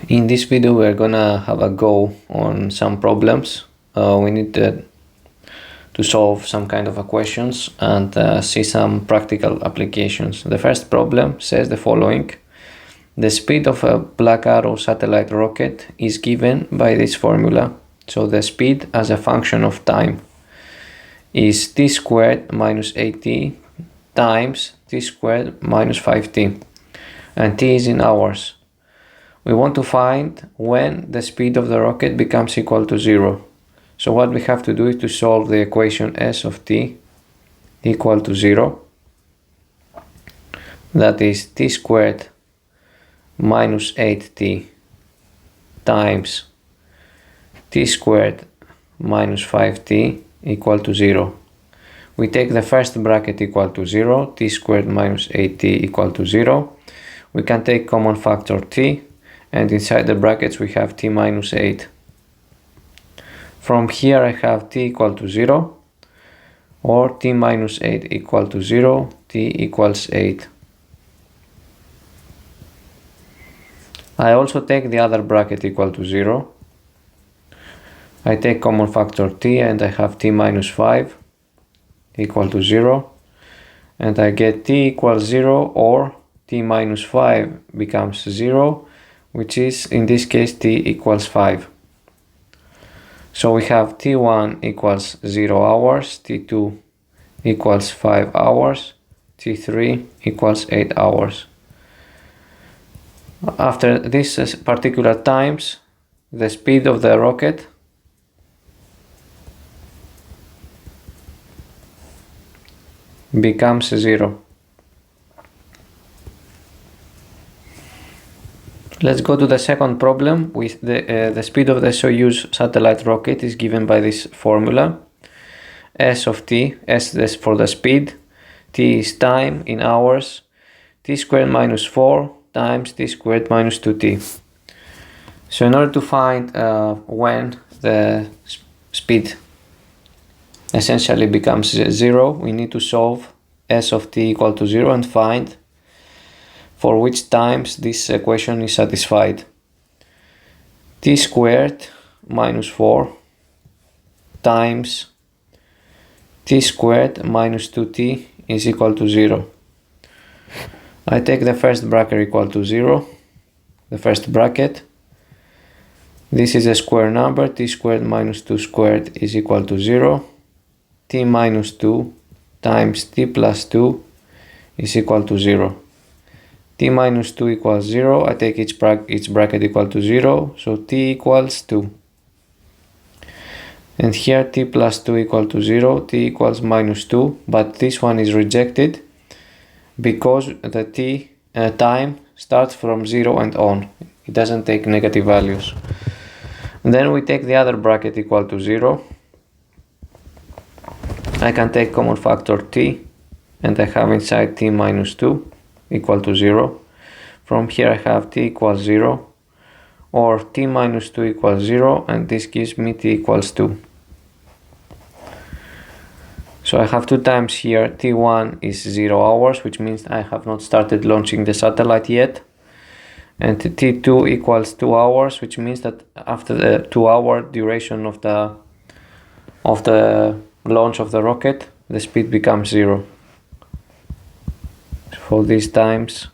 In this video we're gonna have a go on some problems. We need to solve some kind of equations and see some practical applications. The first problem says the following. The speed of a Black Arrow satellite rocket is given by this formula. So the speed as a function of time is t squared minus 8t times t squared minus 5t, and t is in hours. We want to find when the speed of the rocket becomes equal to 0. So what we have to do is to solve the equation s of t equal to 0. That is t squared minus 8t times t squared minus 5t equal to 0. We take the first bracket equal to 0, t squared minus 8t equal to 0. We can take common factor t, and inside the brackets we have t minus 8. From here I have t equal to 0, or t minus 8 equal to 0, t equals 8. I also take the other bracket equal to 0. I take common factor t and I have t minus 5 equal to 0. And I get t equals 0, or t minus 5 becomes 0, which is in this case t equals 5. So we have t1 equals 0 hours, t2 equals 5 hours, t3 equals 8 hours. After these particular times, the speed of the rocket becomes 0. Let's go to the second problem. With the speed of the Soyuz satellite rocket is given by this formula. S of t, S is for the speed, t is time in hours, t squared minus 4 times t squared minus 2t. So in order to find when the speed essentially becomes 0, we need to solve s of t equal to 0 and find for which times this equation is satisfied. T squared minus 4 times t squared minus 2t is equal to 0. I take the first bracket equal to 0, the first bracket. This is a square number, t squared minus 2 squared is equal to 0. T minus 2 times t plus 2 is equal to 0. T minus 2 equals 0, I take each bracket equal to 0, so t equals 2. And here t plus 2 equal to 0, t equals minus 2, but this one is rejected because the t time starts from 0 and on. It doesn't take negative values. And then we take the other bracket equal to 0. I can take common factor t, and I have inside t minus 2 equal to 0. From here I have t equals 0, or t minus 2 equals 0, and this gives me t equals 2. So I have two times here. T1 is 0 hours, which means I have not started launching the satellite yet. And T2 equals 2 hours, which means that after the 2-hour duration of the launch of the rocket, the speed becomes 0. For these times,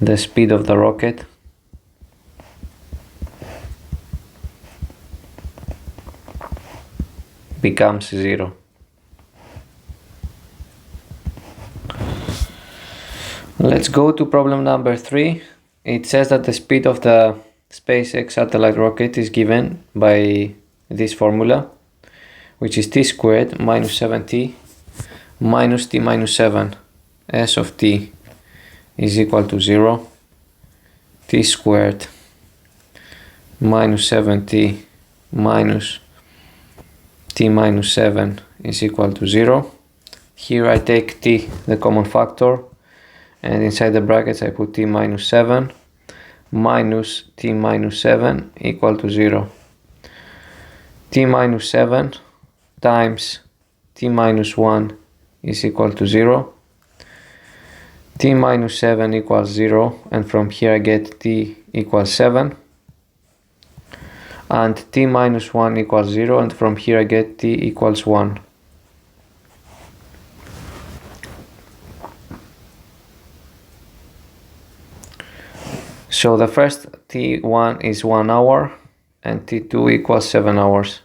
the speed of the rocket becomes 0. Let's go to problem number 3. It says that the speed of the SpaceX satellite rocket is given by this formula, which is t squared minus 7t minus t minus 7. S of t is equal to 0. T squared minus 7t minus t minus 7 is equal to 0. Here I take t, the common factor, and inside the brackets I put t minus 7 minus t minus 7 equal to 0. T minus 7 times t minus 1 is equal to 0. t minus 7 equals 0, and from here I get t equals 7. And t minus 1 equals 0, and from here I get t equals 1. So the first t1 is 1 hour, and t2 equals 7 hours.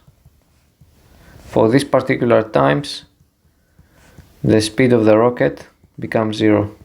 For these particular times, the speed of the rocket becomes 0.